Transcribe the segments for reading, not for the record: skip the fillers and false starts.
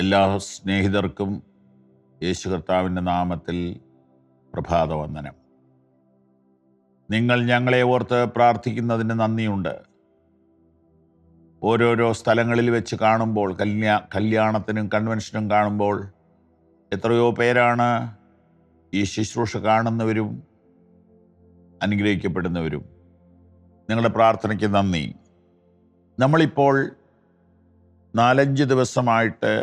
എല്ലാ സ്നേഹിതർക്കും യേശു കർത്താവിൻ്റെ നാമത്തിൽ പ്രഭാതവന്ദനം. നിങ്ങൾ ഞങ്ങളെ ഓർത്ത് പ്രാർത്ഥിക്കുന്നതിന് നന്ദിയുണ്ട്. ഓരോരോ സ്ഥലങ്ങളിൽ വെച്ച് കാണുമ്പോൾ, കല്യാണത്തിനും കൺവെൻഷനും കാണുമ്പോൾ എത്രയോ പേരാണ് ഈ ശുശ്രൂഷ കാണുന്നവരും അനുഗ്രഹിക്കപ്പെടുന്നവരും. നിങ്ങളുടെ പ്രാർത്ഥനയ്ക്ക് നന്ദി. നമ്മളിപ്പോൾ 4-5 ദിവസമായിട്ട്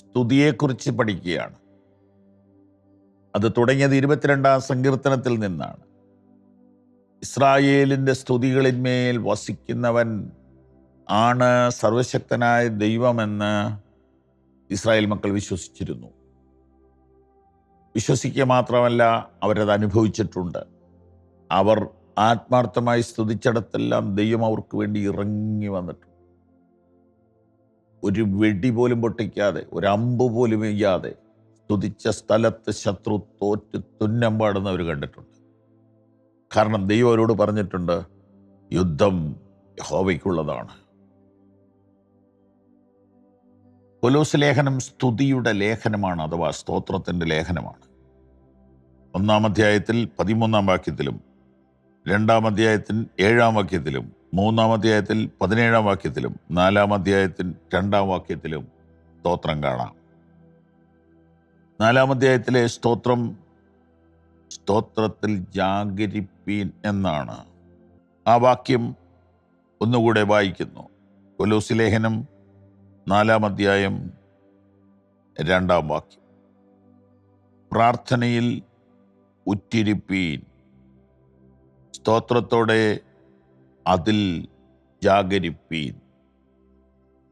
സ്തുതിയെക്കുറിച്ച് പഠിക്കുകയാണ്. അത് തുടങ്ങിയത് 22-ാം സങ്കീർത്തനത്തിൽ നിന്നാണ്. ഇസ്രായേലിൻ്റെ സ്തുതികളിന്മേൽ വസിക്കുന്നവൻ ആണ് സർവശക്തനായ ദൈവമെന്ന് ഇസ്രായേൽ മക്കൾ വിശ്വസിച്ചിരുന്നു. വിശ്വസിക്കുക മാത്രമല്ല, അവരത് അനുഭവിച്ചിട്ടുണ്ട്. അവർ ആത്മാർത്ഥമായി സ്തുതിച്ചിടത്തെല്ലാം ദൈവം അവർക്ക് വേണ്ടി ഇറങ്ങി വന്നിട്ടുണ്ട്. ഒരു വെടി പോലും പൊട്ടിക്കാതെ, ഒരു അമ്പ് പോലും ചെയ്യാതെ സ്തുതിച്ച സ്ഥലത്ത് ശത്രു തോറ്റ് തുന്നം പാടുന്നവർ കണ്ടിട്ടുണ്ട്. കാരണം ദൈവം അവരോട് പറഞ്ഞിട്ടുണ്ട്, യുദ്ധം യഹോവയ്ക്കുള്ളതാണ്. കൊലോസ് ലേഖനം സ്തുതിയുടെ ലേഖനമാണ്, അഥവാ സ്തോത്രത്തിൻ്റെ ലേഖനമാണ്. 1-ാം അധ്യായത്തിൽ 13-ാം വാക്യത്തിലും 2-ാം അധ്യായത്തിൽ 7-ാം വാക്യത്തിലും 3-ാം അധ്യായത്തിൽ 17-ാം വാക്യത്തിലും 4-ാം അധ്യായത്തിൽ 2-ാം വാക്യത്തിലും സ്തോത്രം കാണാം. 4-ാം അധ്യായത്തിലെ സ്തോത്രത്തിൽ ജാഗരിപ്പീൻ എന്നാണ്. ആ വാക്യം ഒന്നുകൂടെ വായിക്കുന്നു. കൊലോസ് ലേഖനം 4-ാം അധ്യായം 2-ാം വാക്യം. പ്രാർത്ഥനയിൽ ഉറ്റിരിപ്പീൻ, സ്തോത്രത്തോടെ അതിൽ ജാഗരിപ്പീൻ.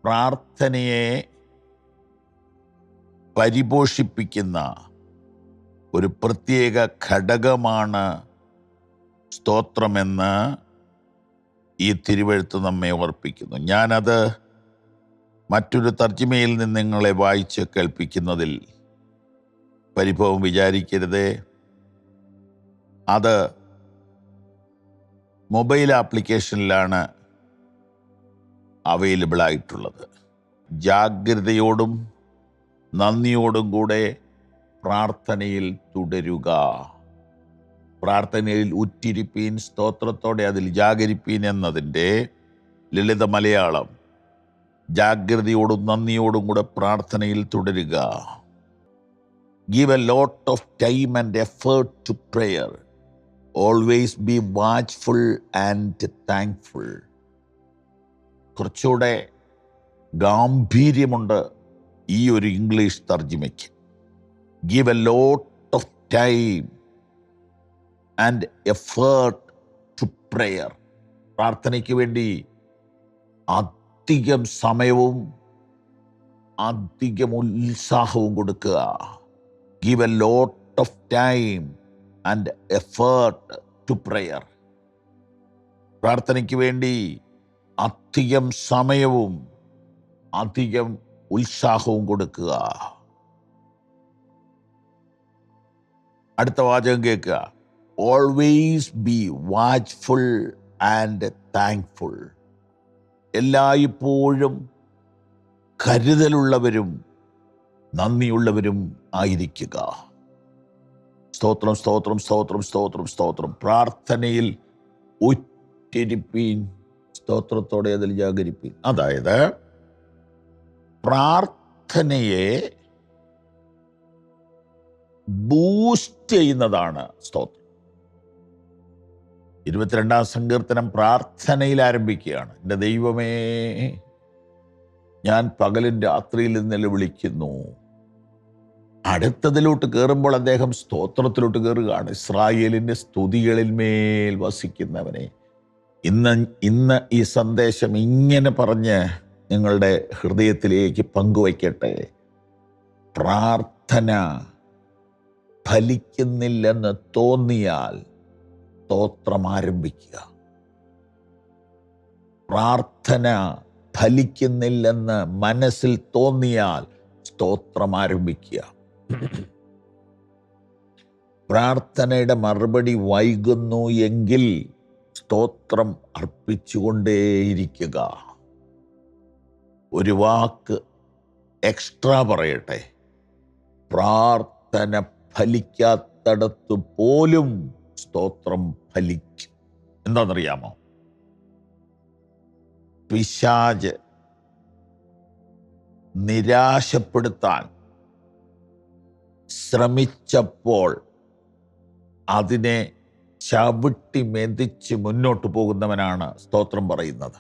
പ്രാർത്ഥനയെ പരിപോഷിപ്പിക്കുന്ന ഒരു പ്രത്യേക ഘടകമാണ് സ്തോത്രമെന്ന് ഈ തിരുവെഴുത്ത് നമ്മെ ഓർപ്പിക്കുന്നു. ഞാനത് മറ്റൊരു തർജ്ജിമയിൽ നിന്ന് നിങ്ങളെ വായിച്ച് കേൾപ്പിക്കുന്നതിൽ പരിഭവം വിചാരിക്കരുതേ. അത് മൊബൈൽ ആപ്ലിക്കേഷനിലാണ് അവൈലബിൾ ആയിട്ടുള്ളത്. ജാഗ്രതയോടും നന്ദിയോടും കൂടെ പ്രാർത്ഥനയിൽ തുടരുക. പ്രാർത്ഥനയിൽ ഉറ്റിരിപ്പീൻ, സ്തോത്രത്തോടെ അതിൽ ജാഗരിപ്പീൻ എന്നതിൻ്റെ ലളിത മലയാളം, ജാഗ്രതയോടും നന്ദിയോടും കൂടെ പ്രാർത്ഥനയിൽ തുടരുക. Give a lot of time and effort to prayer. Always be watchful and thankful. കുറച്ചുകൂടെ ഗാംഭീര്യമുണ്ട് ഈ ഒരു English തർജ്ജിമയ്ക്ക്. Give a lot of time and effort to prayer. പ്രാർത്ഥനയ്ക്ക് വേണ്ടി അധികം സമയവും അധികം ഉത്സാഹവും കൊടുക്കുക. Give a lot of time and effort to prayer. പ്രാർത്ഥനയ്ക്ക് വേണ്ടി അധികം സമയവും അധികം ഉത്സാഹവും കൊടുക്കുക. അടുത്ത വാചകം കേൾക്കുക. Always be watchful and thankful. എല്ലായ്പ്പോഴും കരുതലുള്ളവരും നന്ദിയുള്ളവരും ആയിരിക്കുക. സ്തോത്രം, സ്തോത്രം, സ്തോത്രം, സ്തോത്രം, സ്തോത്രം. പ്രാർത്ഥനയിൽ ഉറ്റിരിപ്പീൻ, സ്തോത്രത്തോടെ അതിൽ ജാഗരിപ്പീൻ. അതായത് പ്രാർത്ഥനയെ ബൂസ്റ്റ് ചെയ്യുന്നതാണ് സ്തോത്രം. 22-ാം സങ്കീർത്തനം പ്രാർത്ഥനയിൽ ആരംഭിക്കുകയാണ്. എൻ്റെ ദൈവമേ, ഞാൻ പകലും രാത്രിയിൽ നിലവിളിക്കുന്നു. അടുത്തതിലോട്ട് കയറുമ്പോൾ അദ്ദേഹം സ്തോത്രത്തിലോട്ട് കയറുകയാണ്. ഇസ്രായേലിൻ്റെ സ്തുതികളിന്മേൽ വസിക്കുന്നവനെ. ഇന്ന് ഈ സന്ദേശം ഇങ്ങനെ പറഞ്ഞ് നിങ്ങളുടെ ഹൃദയത്തിലേക്ക് പങ്കുവയ്ക്കട്ടെ. പ്രാർത്ഥന ഫലിക്കുന്നില്ലെന്ന് തോന്നിയാൽ സ്തോത്രം ആരംഭിക്കുക. പ്രാർത്ഥന ഫലിക്കുന്നില്ലെന്ന് മനസ്സിൽ തോന്നിയാൽ സ്തോത്രം ആരംഭിക്കുക. പ്രാർത്ഥനയുടെ മറുപടി വൈകുന്നു എങ്കിൽ സ്തോത്രം അർപ്പിച്ചുകൊണ്ടേയിരിക്കുക. ഒരു വാക്ക് എക്സ്ട്രാ പറയട്ടെ, പ്രാർത്ഥന ഫലിക്കാത്തടത്ത് പോലും സ്തോത്രം ഫലിക്കും. എന്താണെന്നറിയാമോ? പിശാച് നിരാശപ്പെടുത്താൻ ശ്രമിച്ചപ്പോൾ അതിനെ ചവിട്ടി മെതിച്ച് മുന്നോട്ട് പോകുന്നവനാണ് സ്തോത്രം പറയുന്നത്.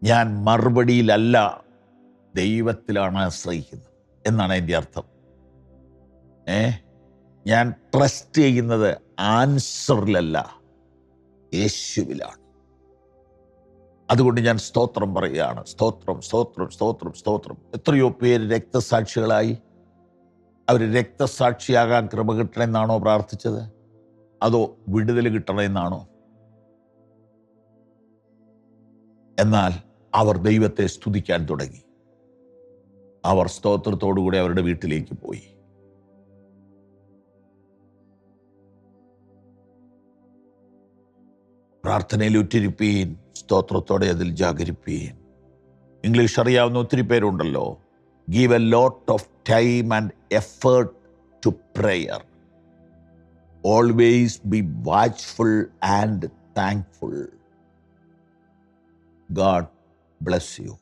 ഞാൻ മറുപടിയിലല്ല, ദൈവത്തിലാണ് ആശ്രയിക്കുന്നത് എന്നാണ് എൻ്റെ അർത്ഥം. ഞാൻ ട്രസ്റ്റ് ചെയ്യുന്നത് ആൻസറിലല്ല, യേശുവിലാണ്. അതുകൊണ്ട് ഞാൻ സ്തോത്രം പറയുകയാണ്. സ്തോത്രം, സ്തോത്രം, സ്തോത്രം, സ്തോത്രം. എത്രയോ പേര് രക്തസാക്ഷികളായി. അവർ രക്തസാക്ഷിയാകാൻ കൃപ കിട്ടണമെന്നാണോ പ്രാർത്ഥിച്ചത്? അതോ വിടുതൽ കിട്ടണമെന്നാണോ? എന്നാൽ അവർ ദൈവത്തെ സ്തുതിക്കാൻ തുടങ്ങി. അവർ സ്തോത്രത്തോടുകൂടി അവരുടെ വീട്ടിലേക്ക് പോയി. പ്രാർത്ഥനയിൽ ഉറ്റിരിപ്പീൻ, സ്തോത്രത്തോടെ അതിൽ ജാഗരിപ്പീൻ. ഇംഗ്ലീഷ് അറിയാവുന്ന ഒത്തിരി പേരുണ്ടല്ലോ. Give a lot of time and effort to prayer. Always be watchful and thankful. God bless you.